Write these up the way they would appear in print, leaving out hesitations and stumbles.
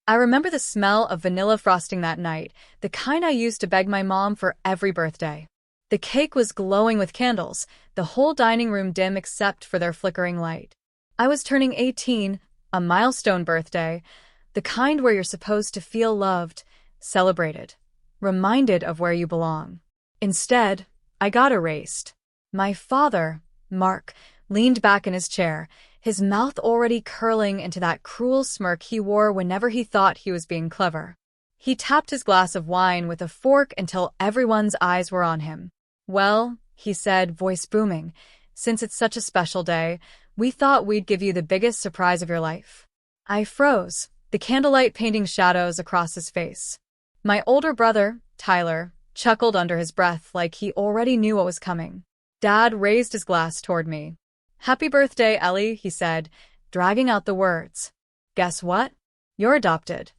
I remember the smell of vanilla frosting that night, the kind I used to beg my mom for every birthday. The cake was glowing with candles, the whole dining room dim except for their flickering light. I was turning 18, a milestone birthday, the kind where you're supposed to feel loved, celebrated, reminded of where you belong. Instead, I got erased. My father, Mark, leaned back in his chair, his mouth already curling into that cruel smirk he wore whenever he thought he was being clever. He tapped his glass of wine with a fork until everyone's eyes were on him. "Well," he said, voice booming, "since it's such a special day, we thought we'd give you the biggest surprise of your life." I froze, the candlelight painting shadows across his face. My older brother, Tyler, chuckled under his breath like he already knew what was coming. Dad raised his glass toward me. "Happy birthday, Ellie," he said, dragging out the words. "Guess what? You're adopted."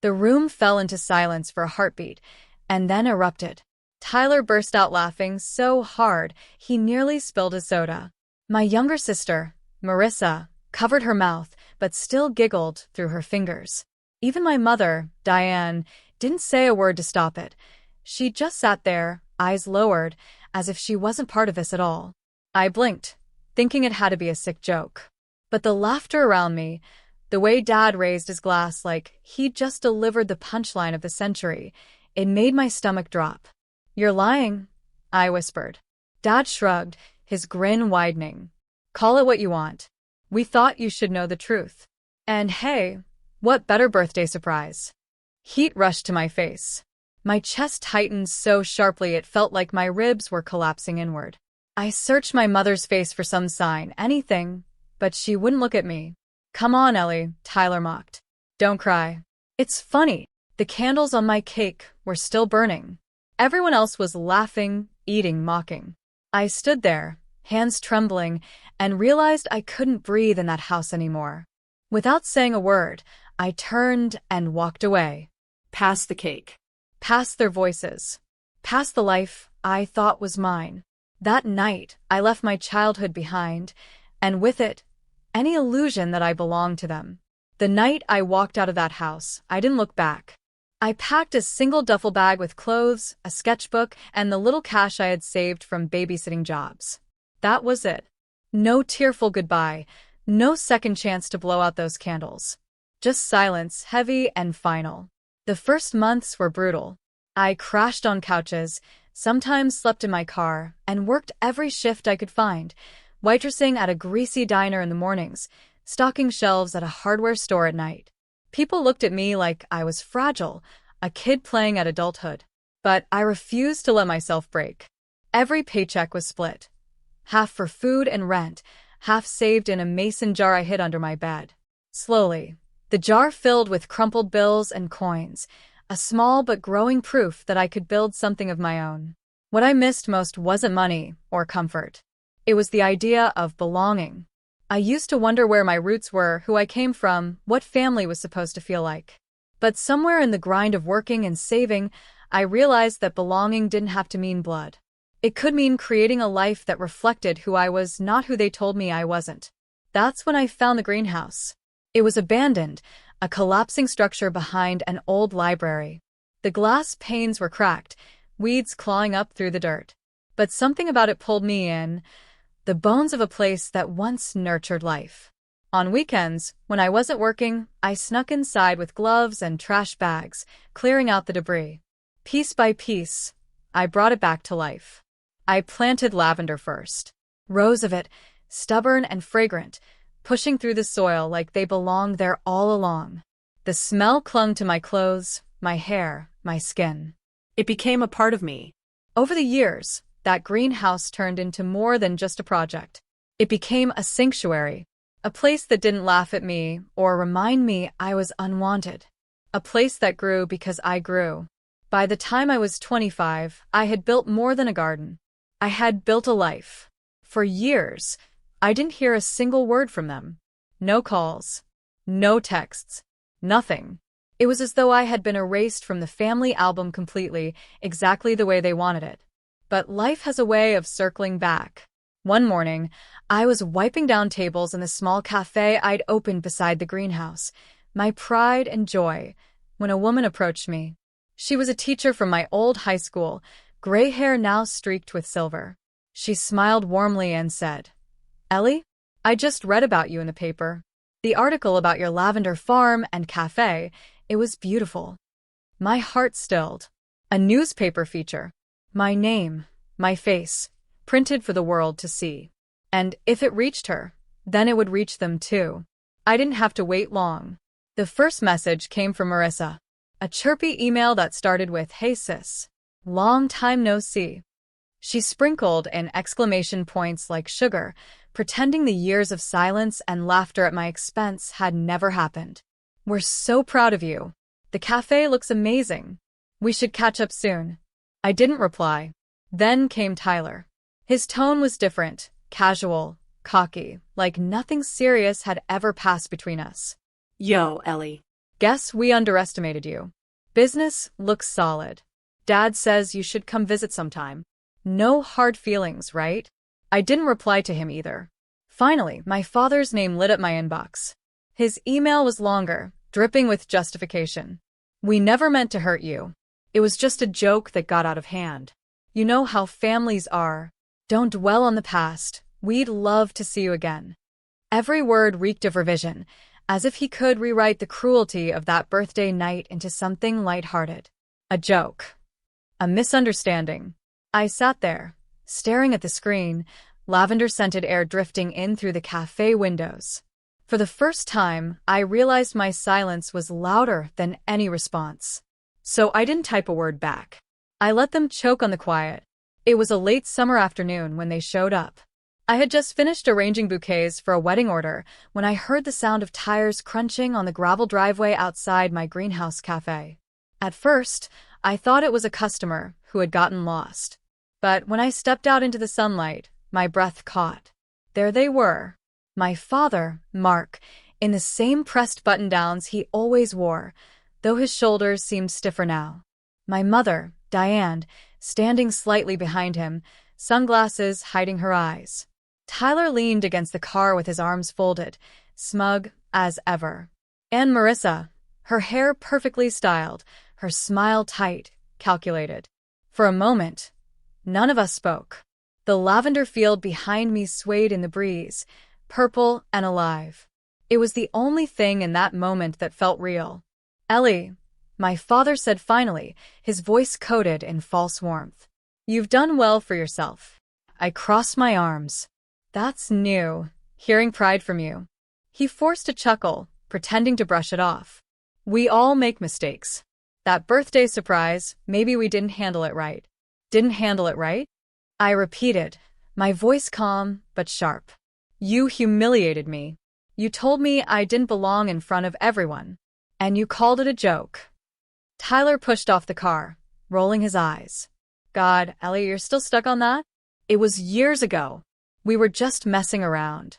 The room fell into silence for a heartbeat, and then erupted. Tyler burst out laughing so hard he nearly spilled his soda. My younger sister, Marissa, covered her mouth but still giggled through her fingers. Even my mother, Diane, didn't say a word to stop it. She just sat there, eyes lowered, as if she wasn't part of this at all. I blinked, thinking it had to be a sick joke. But the laughter around me, the way Dad raised his glass like he'd just delivered the punchline of the century, it made my stomach drop. "You're lying," I whispered. Dad shrugged, his grin widening. "Call it what you want. We thought you should know the truth. And hey, what better birthday surprise?" Heat rushed to my face. My chest tightened so sharply it felt like my ribs were collapsing inward. I searched my mother's face for some sign, anything, but she wouldn't look at me. "Come on, Ellie," Tyler mocked. "Don't cry. It's funny, the candles on my cake were still burning." Everyone else was laughing, eating, mocking. I stood there, hands trembling, and realized I couldn't breathe in that house anymore. Without saying a word, I turned and walked away. Past the cake. Past their voices. Past the life I thought was mine. That night, I left my childhood behind, and with it, any illusion that I belonged to them. The night I walked out of that house, I didn't look back. I packed a single duffel bag with clothes, a sketchbook, and the little cash I had saved from babysitting jobs. That was it. No tearful goodbye, no second chance to blow out those candles. Just silence, heavy and final. The first months were brutal. I crashed on couches, sometimes slept in my car, and worked every shift I could find, waitressing at a greasy diner in the mornings, stocking shelves at a hardware store at night. People looked at me like I was fragile, a kid playing at adulthood. But I refused to let myself break. Every paycheck was split. Half for food and rent, half saved in a mason jar I hid under my bed. Slowly, the jar filled with crumpled bills and coins, a small but growing proof that I could build something of my own. What I missed most wasn't money or comfort. It was the idea of belonging. I used to wonder where my roots were, who I came from, what family was supposed to feel like. But somewhere in the grind of working and saving, I realized that belonging didn't have to mean blood. It could mean creating a life that reflected who I was, not who they told me I wasn't. That's when I found the greenhouse. It was abandoned, a collapsing structure behind an old library. The glass panes were cracked, weeds clawing up through the dirt. But something about it pulled me in, the bones of a place that once nurtured life. On weekends, when I wasn't working, I snuck inside with gloves and trash bags, clearing out the debris. Piece by piece, I brought it back to life. I planted lavender first. Rows of it, stubborn and fragrant, pushing through the soil like they belonged there all along. The smell clung to my clothes, my hair, my skin. It became a part of me. Over the years, that greenhouse turned into more than just a project. It became a sanctuary, a place that didn't laugh at me or remind me I was unwanted. A place that grew because I grew. By the time I was 25, I had built more than a garden. I had built a life. For years, I didn't hear a single word from them. No calls. No texts. Nothing. It was as though I had been erased from the family album completely, exactly the way they wanted it. But life has a way of circling back. One morning, I was wiping down tables in the small cafe I'd opened beside the greenhouse, my pride and joy, when a woman approached me. She was a teacher from my old high school, gray hair now streaked with silver. She smiled warmly and said, "Ellie, I just read about you in the paper. The article about your lavender farm and cafe, it was beautiful." My heart stilled. A newspaper feature. My name, my face, printed for the world to see. And if it reached her, then it would reach them too. I didn't have to wait long. The first message came from Marissa. A chirpy email that started with, "Hey sis, long time no see." She sprinkled in exclamation points like sugar, pretending the years of silence and laughter at my expense had never happened. "We're so proud of you. The cafe looks amazing. We should catch up soon." I didn't reply. Then came Tyler. His tone was different, casual, cocky, like nothing serious had ever passed between us. "Yo, Ellie. Guess we underestimated you. Business looks solid. Dad says you should come visit sometime. No hard feelings, right?" I didn't reply to him either. Finally, my father's name lit up my inbox. His email was longer, dripping with justification. "We never meant to hurt you. It was just a joke that got out of hand. You know how families are. Don't dwell on the past. We'd love to see you again." Every word reeked of revision, as if he could rewrite the cruelty of that birthday night into something lighthearted. A joke. A misunderstanding. I sat there, staring at the screen, lavender-scented air drifting in through the cafe windows. For the first time, I realized my silence was louder than any response. So I didn't type a word back. I let them choke on the quiet. It was a late summer afternoon when they showed up. I had just finished arranging bouquets for a wedding order when I heard the sound of tires crunching on the gravel driveway outside my greenhouse cafe. At first, I thought it was a customer who had gotten lost. But when I stepped out into the sunlight, my breath caught. There they were. My father, Mark, in the same pressed button-downs he always wore, though his shoulders seemed stiffer now. My mother, Diane, standing slightly behind him, sunglasses hiding her eyes. Tyler leaned against the car with his arms folded, smug as ever. And Marissa, her hair perfectly styled, her smile tight, calculated. For a moment, none of us spoke. The lavender field behind me swayed in the breeze, purple and alive. It was the only thing in that moment that felt real. "Ellie," my father said finally, his voice coated in false warmth. "You've done well for yourself." I crossed my arms. "That's new, hearing pride from you." He forced a chuckle, pretending to brush it off. "We all make mistakes. That birthday surprise, maybe we didn't handle it right." "Didn't handle it right?" I repeated, my voice calm but sharp. "You humiliated me. You told me I didn't belong in front of everyone. And you called it a joke." Tyler pushed off the car, rolling his eyes. "God, Ellie, you're still stuck on that? It was years ago. We were just messing around."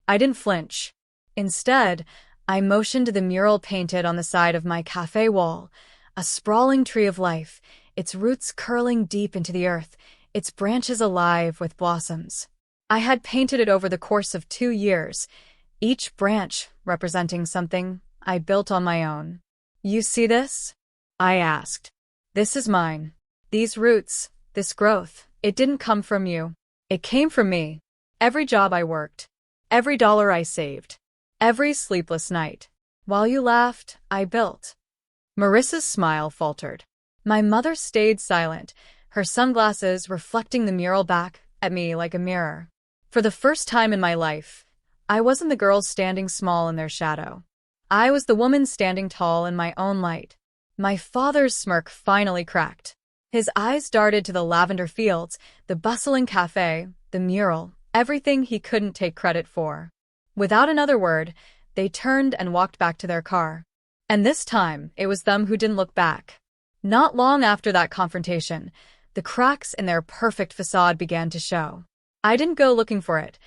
I didn't flinch. Instead, I motioned to the mural painted on the side of my cafe wall, a sprawling tree of life, its roots curling deep into the earth, its branches alive with blossoms. I had painted it over the course of 2 years, each branch representing something I built on my own. "You see this?" I asked. "This is mine. These roots, this growth, it didn't come from you. It came from me. Every job I worked, every dollar I saved, every sleepless night. While you laughed, I built." Marissa's smile faltered. My mother stayed silent, her sunglasses reflecting the mural back at me like a mirror. For the first time in my life, I wasn't the girl standing small in their shadow. I was the woman standing tall in my own light. My father's smirk finally cracked. His eyes darted to the lavender fields, the bustling cafe, the mural, everything he couldn't take credit for. Without another word, they turned and walked back to their car. And this time, it was them who didn't look back. Not long after that confrontation, the cracks in their perfect facade began to show. I didn't go looking for it.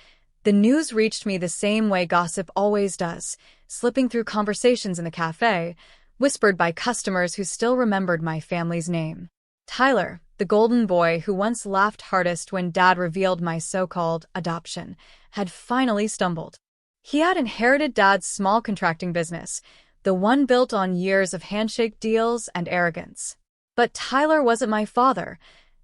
The news reached me the same way gossip always does, slipping through conversations in the cafe, whispered by customers who still remembered my family's name. Tyler, the golden boy who once laughed hardest when Dad revealed my so-called adoption, had finally stumbled. He had inherited Dad's small contracting business, the the one built on years of handshake deals and arrogance. But Tyler wasn't my father.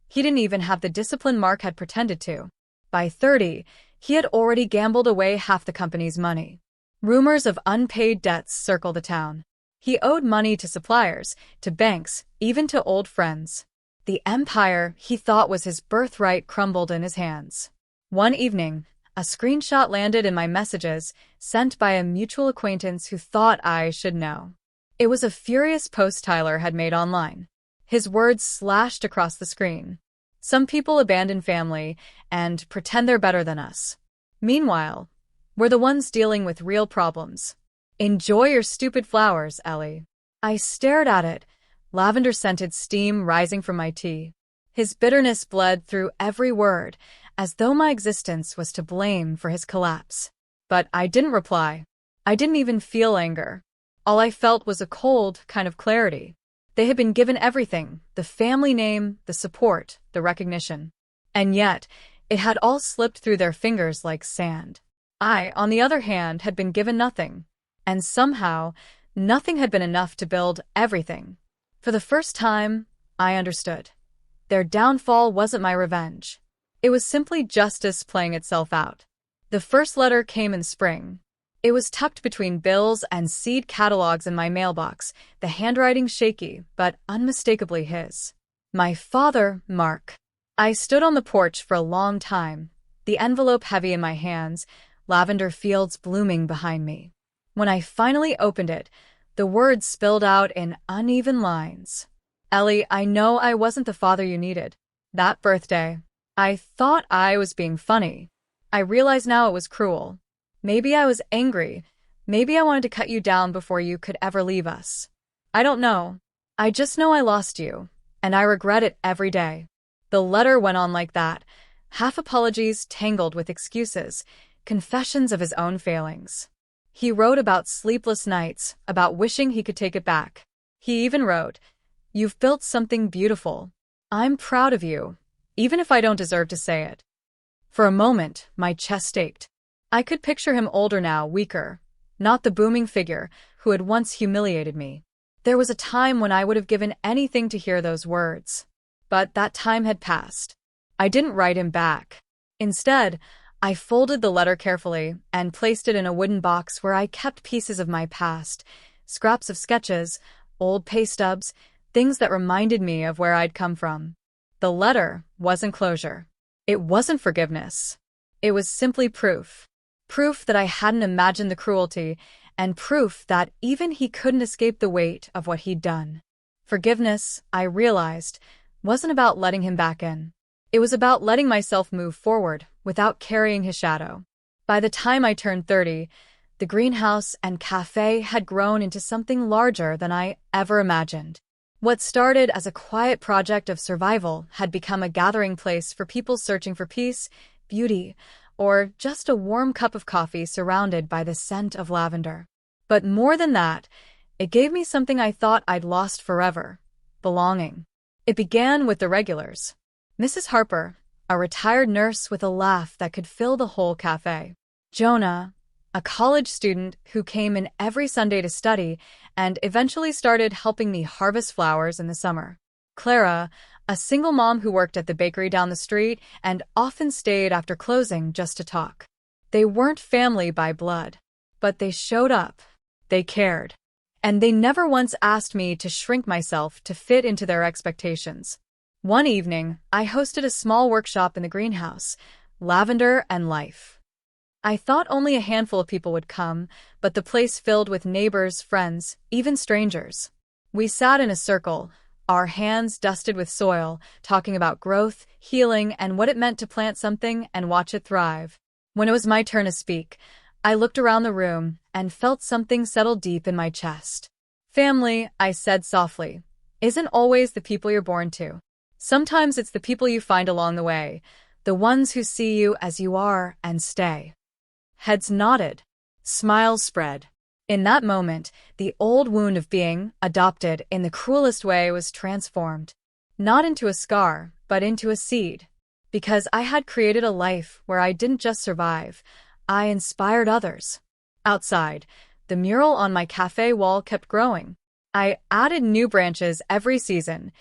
He didn't even have the discipline Mark had pretended to. By 30, he had already gambled away half the company's money. Rumors of unpaid debts circled the town. He owed money to suppliers, to banks, even to old friends. The empire he thought was his birthright crumbled in his hands. One evening, a screenshot landed in my messages, sent by a mutual acquaintance who thought I should know. It was a furious post Tyler had made online. His words slashed across the screen. Some people abandon family and pretend they're better than us. Meanwhile, we're the ones dealing with real problems. Enjoy your stupid flowers, Ellie. I stared at it, lavender-scented steam rising from my tea. His bitterness bled through every word, as though my existence was to blame for his collapse. But I didn't reply. I didn't even feel anger. All I felt was a cold kind of clarity. They had been given everything, the family name, the support, the recognition. And yet, it had all slipped through their fingers like sand. I, on the other hand, had been given nothing. And somehow, nothing had been enough to build everything. For the first time, I understood. Their downfall wasn't my revenge. It was simply justice playing itself out. The first letter came in spring. It was tucked between bills and seed catalogs in my mailbox, the handwriting shaky, but unmistakably his. My father, Mark. I stood on the porch for a long time, the envelope heavy in my hands, lavender fields blooming behind me. When I finally opened it, the words spilled out in uneven lines. Ellie, I know I wasn't the father you needed. That birthday, I thought I was being funny. I realize now it was cruel. Maybe I was angry. Maybe I wanted to cut you down before you could ever leave us. I don't know. I just know I lost you, and I regret it every day. The letter went on like that, half apologies tangled with excuses, confessions of his own failings. He wrote about sleepless nights, about wishing he could take it back. He even wrote, "You've built something beautiful. I'm proud of you, even if I don't deserve to say it." For a moment, my chest ached. I could picture him older now, weaker, not the booming figure who had once humiliated me. There was a time when I would have given anything to hear those words. But that time had passed. I didn't write him back. Instead, I folded the letter carefully and placed it in a wooden box where I kept pieces of my past, scraps of sketches, old pay stubs, things that reminded me of where I'd come from. The letter wasn't closure. It wasn't forgiveness. It was simply proof. Proof that I hadn't imagined the cruelty, and proof that even he couldn't escape the weight of what he'd done. Forgiveness, I realized, wasn't about letting him back in. It was about letting myself move forward without carrying his shadow. By the time I turned 30, the greenhouse and cafe had grown into something larger than I ever imagined. What started as a quiet project of survival had become a gathering place for people searching for peace, beauty, or just a warm cup of coffee surrounded by the scent of lavender. But more than that, it gave me something I thought I'd lost forever: belonging. It began with the regulars. Mrs. Harper, a retired nurse with a laugh that could fill the whole cafe. Jonah, a college student who came in every Sunday to study and eventually started helping me harvest flowers in the summer. Clara, a single mom who worked at the bakery down the street and often stayed after closing just to talk. They weren't family by blood, but they showed up. They cared. And they never once asked me to shrink myself to fit into their expectations. One evening, I hosted a small workshop in the greenhouse, Lavender and Life. I thought only a handful of people would come, but the place filled with neighbors, friends, even strangers. We sat in a circle, our hands dusted with soil, talking about growth, healing, and what it meant to plant something and watch it thrive. When it was my turn to speak, I looked around the room and felt something settle deep in my chest. Family, I said softly, isn't always the people you're born to. Sometimes it's the people you find along the way, the ones who see you as you are and stay. Heads nodded. Smiles spread. In that moment, the old wound of being adopted in the cruelest way was transformed. Not into a scar, but into a seed. Because I had created a life where I didn't just survive, I inspired others. Outside, The mural on my cafe wall kept growing. I added new branches every season,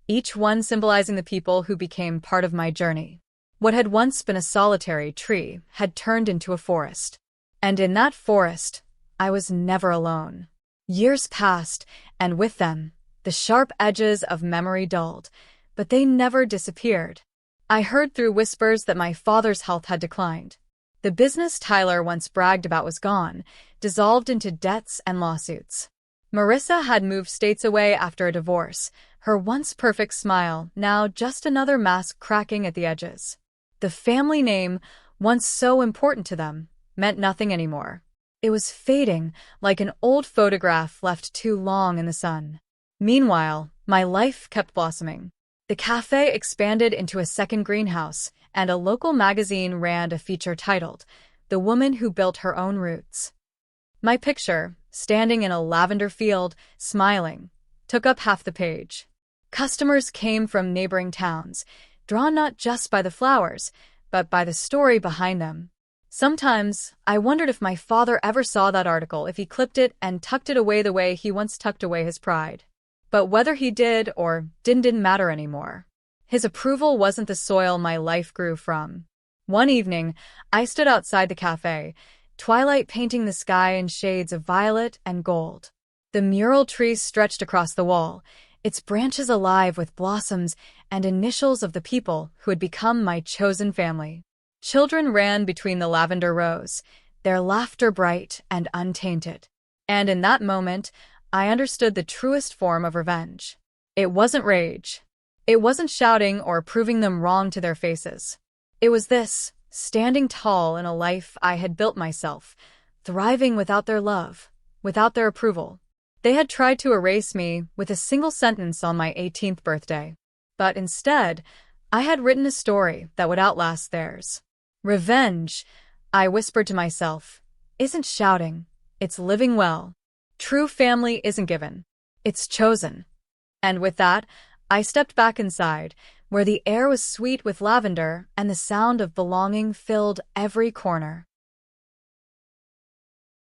each one symbolizing the people who became part of my journey. What had once been a solitary tree had turned into a forest. And in that forest, I was never alone. Years passed, and with them, the sharp edges of memory dulled, but they never disappeared. I heard through whispers that my father's health had declined. The business Tyler once bragged about was gone, dissolved into debts and lawsuits. Marissa had moved states away after a divorce, her once perfect smile now just another mask cracking at the edges. The family name, once so important to them, meant nothing anymore. It was fading, like an old photograph left too long in the sun. Meanwhile, my life kept blossoming. The cafe expanded into a second greenhouse, and a local magazine ran a feature titled, "The Woman Who Built Her Own Roots." My picture, standing in a lavender field, smiling, took up half the page. Customers came from neighboring towns, drawn not just by the flowers, but by the story behind them. Sometimes, I wondered if my father ever saw that article, if he clipped it and tucked it away the way he once tucked away his pride. But whether he did or didn't matter anymore. His approval wasn't the soil my life grew from. One evening, I stood outside the cafe, twilight painting the sky in shades of violet and gold. The mural tree stretched across the wall, its branches alive with blossoms and initials of the people who had become my chosen family. Children ran between the lavender rows, their laughter bright and untainted. And in that moment, I understood the truest form of revenge. It wasn't rage. It wasn't shouting or proving them wrong to their faces. It was this, standing tall in a life I had built myself, thriving without their love, without their approval. They had tried to erase me with a single sentence on my 18th birthday. But instead, I had written a story that would outlast theirs. Revenge, I whispered to myself, isn't shouting, it's living well. True family isn't given, it's chosen. And with that, I stepped back inside, where the air was sweet with lavender and the sound of belonging filled every corner.